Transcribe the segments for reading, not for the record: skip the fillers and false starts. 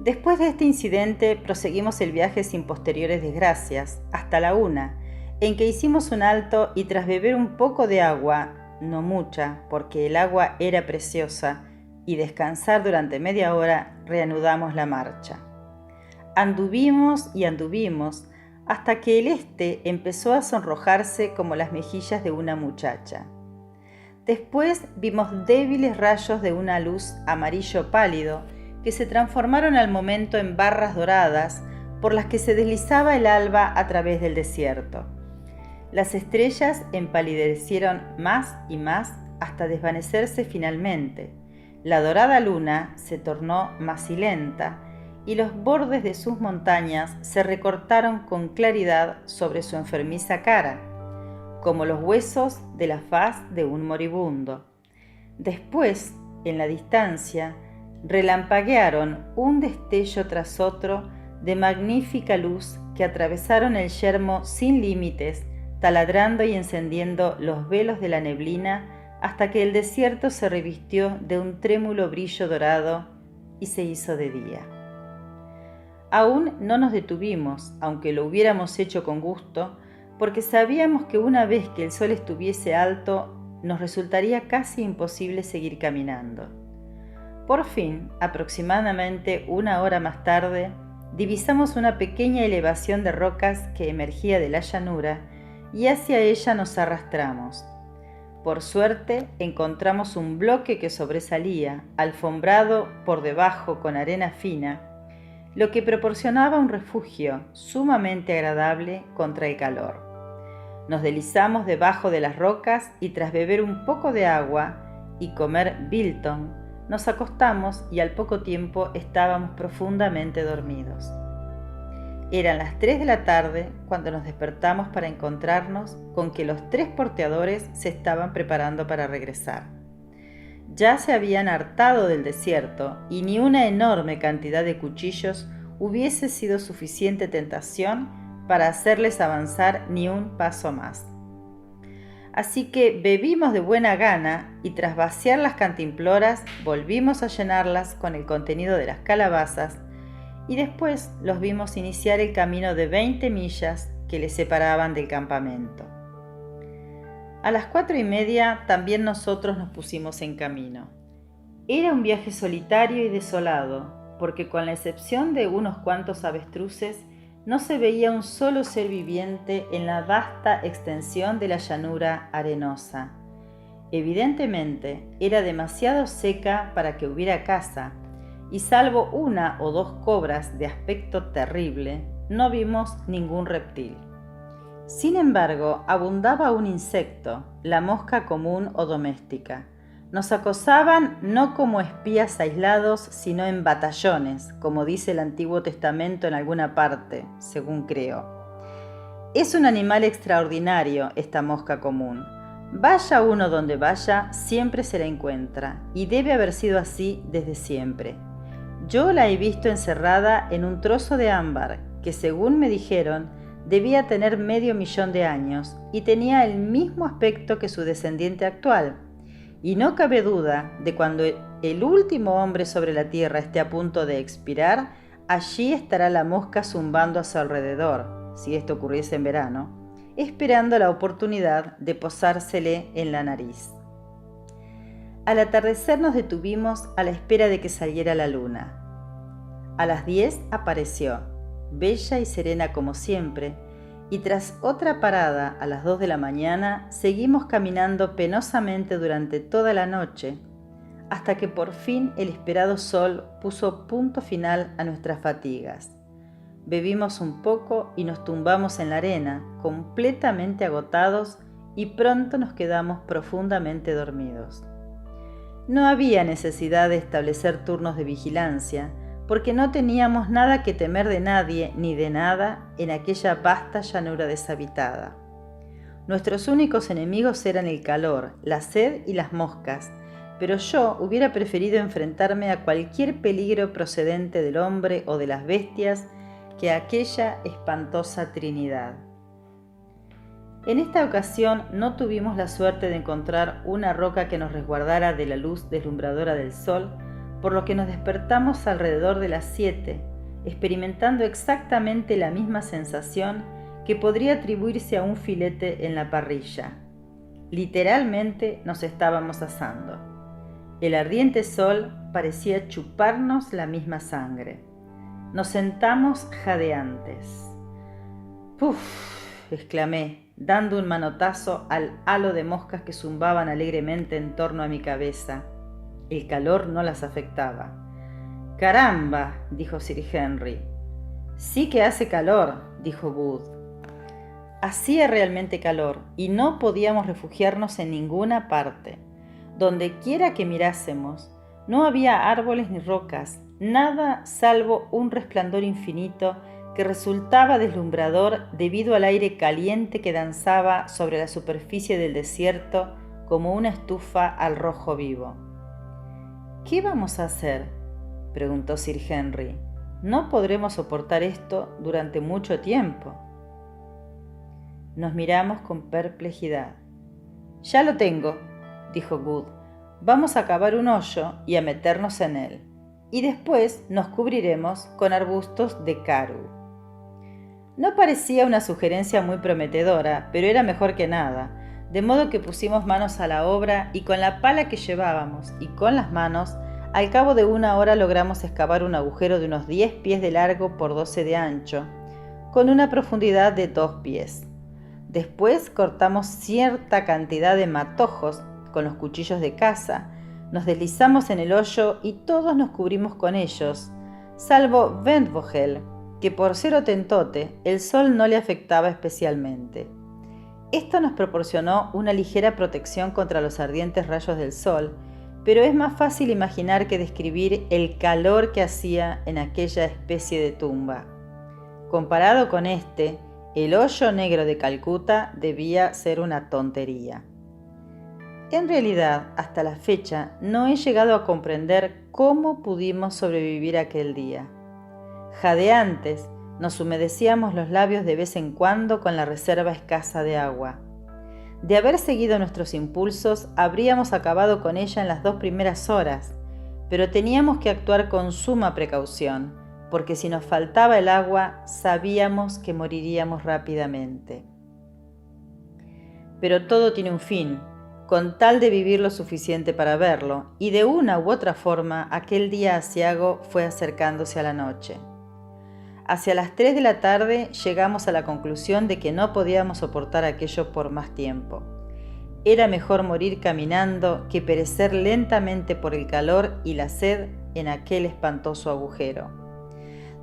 Después de este incidente, proseguimos el viaje sin posteriores desgracias, hasta la 1, en que hicimos un alto y tras beber un poco de agua, no mucha, porque el agua era preciosa, y descansar durante media hora, reanudamos la marcha. Anduvimos y anduvimos, hasta que el este empezó a sonrojarse como las mejillas de una muchacha. Después vimos débiles rayos de una luz amarillo pálido que se transformaron al momento en barras doradas por las que se deslizaba el alba a través del desierto. Las estrellas empalidecieron más y más hasta desvanecerse finalmente. La dorada luna se tornó macilenta y los bordes de sus montañas se recortaron con claridad sobre su enfermiza cara, como los huesos de la faz de un moribundo. Después, en la distancia, relampaguearon un destello tras otro de magnífica luz que atravesaron el yermo sin límites, taladrando y encendiendo los velos de la neblina hasta que el desierto se revistió de un trémulo brillo dorado y se hizo de día. Aún no nos detuvimos, aunque lo hubiéramos hecho con gusto, porque sabíamos que una vez que el sol estuviese alto, nos resultaría casi imposible seguir caminando. Por fin, aproximadamente una hora más tarde, divisamos una pequeña elevación de rocas que emergía de la llanura y hacia ella nos arrastramos. Por suerte, encontramos un bloque que sobresalía, alfombrado por debajo con arena fina, lo que proporcionaba un refugio sumamente agradable contra el calor. Nos deslizamos debajo de las rocas y tras beber un poco de agua y comer biltong, nos acostamos y al poco tiempo estábamos profundamente dormidos. Eran las 3 de la tarde cuando nos despertamos para encontrarnos con que los 3 porteadores se estaban preparando para regresar. Ya se habían hartado del desierto y ni una enorme cantidad de cuchillos hubiese sido suficiente tentación para hacerles avanzar ni un paso más. Así que bebimos de buena gana y tras vaciar las cantimploras volvimos a llenarlas con el contenido de las calabazas y después los vimos iniciar el camino de 20 millas que les separaban del campamento. A las 4:30 también nosotros nos pusimos en camino. Era un viaje solitario y desolado, porque con la excepción de unos cuantos avestruces, no se veía un solo ser viviente en la vasta extensión de la llanura arenosa. Evidentemente, era demasiado seca para que hubiera caza, y salvo 1 o 2 cobras de aspecto terrible, no vimos ningún reptil. Sin embargo, abundaba un insecto, la mosca común o doméstica. Nos acosaban no como espías aislados, sino en batallones, como dice el Antiguo Testamento en alguna parte, según creo. Es un animal extraordinario esta mosca común. Vaya uno donde vaya, siempre se la encuentra, y debe haber sido así desde siempre. Yo la he visto encerrada en un trozo de ámbar, que según me dijeron, debía tener medio millón de años, y tenía el mismo aspecto que su descendiente actual. Y no cabe duda de cuando el último hombre sobre la tierra esté a punto de expirar, allí estará la mosca zumbando a su alrededor, si esto ocurriese en verano, esperando la oportunidad de posársele en la nariz. Al atardecer nos detuvimos a la espera de que saliera la luna. A las 10 apareció, bella y serena como siempre, y tras otra parada a las 2 de la mañana, seguimos caminando penosamente durante toda la noche, hasta que por fin el esperado sol puso punto final a nuestras fatigas. Bebimos un poco y nos tumbamos en la arena, completamente agotados, y pronto nos quedamos profundamente dormidos. No había necesidad de establecer turnos de vigilancia, porque no teníamos nada que temer de nadie ni de nada en aquella vasta llanura deshabitada. Nuestros únicos enemigos eran el calor, la sed y las moscas, pero yo hubiera preferido enfrentarme a cualquier peligro procedente del hombre o de las bestias que a aquella espantosa trinidad. En esta ocasión no tuvimos la suerte de encontrar una roca que nos resguardara de la luz deslumbradora del sol, por lo que nos despertamos alrededor de las 7, experimentando exactamente la misma sensación que podría atribuirse a un filete en la parrilla. Literalmente nos estábamos asando. El ardiente sol parecía chuparnos la misma sangre. Nos sentamos jadeantes. ¡Puf!, exclamé, dando un manotazo al halo de moscas que zumbaban alegremente en torno a mi cabeza. El calor no las afectaba. «¡Caramba!», dijo Sir Henry. «Sí que hace calor», dijo Wood. Hacía realmente calor y no podíamos refugiarnos en ninguna parte. Donde quiera que mirásemos, no había árboles ni rocas, nada salvo un resplandor infinito que resultaba deslumbrador debido al aire caliente que danzaba sobre la superficie del desierto como una estufa al rojo vivo. «¿Qué vamos a hacer?», preguntó Sir Henry. «No podremos soportar esto durante mucho tiempo». Nos miramos con perplejidad. «Ya lo tengo», dijo Wood. «Vamos a cavar un hoyo y a meternos en él, y después nos cubriremos con arbustos de caru». No parecía una sugerencia muy prometedora, pero era mejor que nada, de modo que pusimos manos a la obra y con la pala que llevábamos y con las manos, al cabo de 1 hora logramos excavar un agujero de unos 10 pies de largo por 12 de ancho, con una profundidad de 2 pies. Después cortamos cierta cantidad de matojos con los cuchillos de caza, nos deslizamos en el hoyo y todos nos cubrimos con ellos, salvo Wentvogel, que por ser hotentote, el sol no le afectaba especialmente. Esto nos proporcionó una ligera protección contra los ardientes rayos del sol, pero es más fácil imaginar que describir el calor que hacía en aquella especie de tumba. Comparado con este, el hoyo negro de Calcuta debía ser una tontería. En realidad, hasta la fecha, no he llegado a comprender cómo pudimos sobrevivir aquel día. Jadeantes, nos humedecíamos los labios de vez en cuando con la reserva escasa de agua. De haber seguido nuestros impulsos, habríamos acabado con ella en las 2 primeras horas, pero teníamos que actuar con suma precaución, porque si nos faltaba el agua, sabíamos que moriríamos rápidamente. Pero todo tiene un fin, con tal de vivir lo suficiente para verlo, y de una u otra forma aquel día aciago fue acercándose a la noche. Hacia las 3 de la tarde llegamos a la conclusión de que no podíamos soportar aquello por más tiempo. Era mejor morir caminando que perecer lentamente por el calor y la sed en aquel espantoso agujero.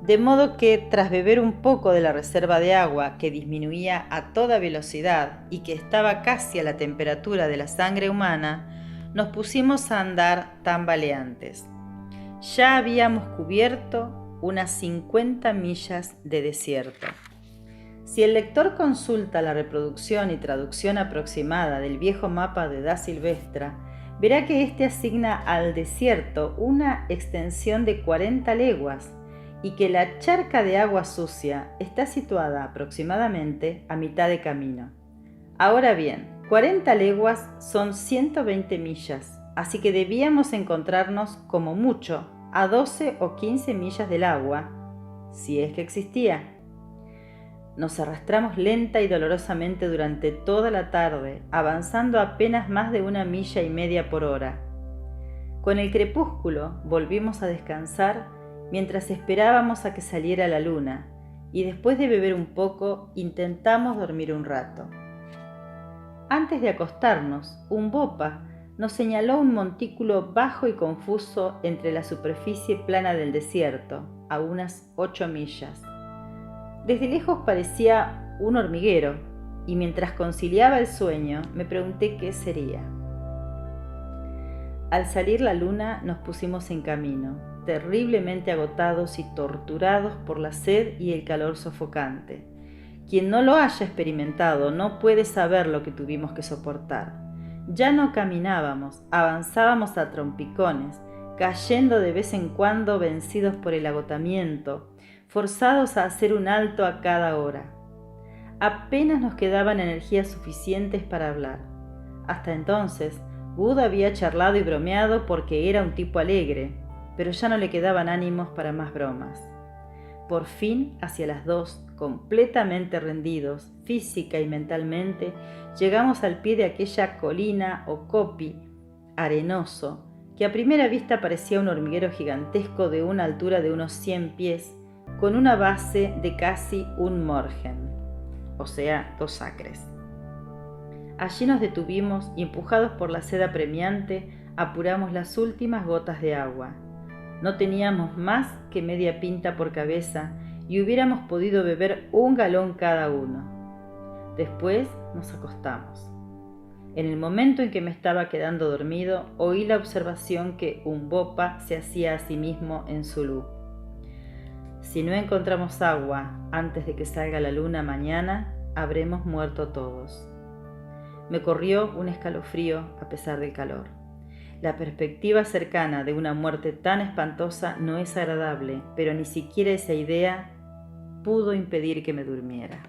De modo que, tras beber un poco de la reserva de agua que disminuía a toda velocidad y que estaba casi a la temperatura de la sangre humana, nos pusimos a andar tambaleantes. Ya habíamos cubierto unas 50 millas de desierto. Si el lector consulta la reproducción y traducción aproximada del viejo mapa de Da Silvestra, verá que éste asigna al desierto una extensión de 40 leguas y que la charca de agua sucia está situada aproximadamente a mitad de camino. Ahora bien, 40 leguas son 120 millas, así que debíamos encontrarnos como mucho a 12 o 15 millas del agua, si es que existía. Nos arrastramos lenta y dolorosamente durante toda la tarde, avanzando apenas más de 1,5 millas por hora. Con el crepúsculo volvimos a descansar mientras esperábamos a que saliera la luna, y después de beber un poco intentamos dormir un rato. Antes de acostarnos, un bopa nos señaló un montículo bajo y confuso entre la superficie plana del desierto, a unas 8 millas. Desde lejos parecía un hormiguero, y mientras conciliaba el sueño, me pregunté qué sería. Al salir la luna nos pusimos en camino, terriblemente agotados y torturados por la sed y el calor sofocante. Quien no lo haya experimentado no puede saber lo que tuvimos que soportar. Ya no caminábamos, avanzábamos a trompicones, cayendo de vez en cuando vencidos por el agotamiento, forzados a hacer un alto a cada hora. Apenas nos quedaban energías suficientes para hablar. Hasta entonces, Wood había charlado y bromeado porque era un tipo alegre, pero ya no le quedaban ánimos para más bromas. Por fin, hacia las 2, completamente rendidos, física y mentalmente, llegamos al pie de aquella colina o copi, arenoso, que a primera vista parecía un hormiguero gigantesco de una altura de unos 100 pies, con una base de casi un morgen, o sea, 2 acres. Allí nos detuvimos y, empujados por la sed apremiante, apuramos las últimas gotas de agua. No teníamos más que media pinta por cabeza y hubiéramos podido beber 1 galón cada uno. Después nos acostamos. En el momento en que me estaba quedando dormido, oí la observación que Umbopa se hacía a sí mismo en Zulú. Si no encontramos agua antes de que salga la luna mañana, habremos muerto todos. Me corrió un escalofrío a pesar del calor. La perspectiva cercana de una muerte tan espantosa no es agradable, pero ni siquiera esa idea pudo impedir que me durmiera.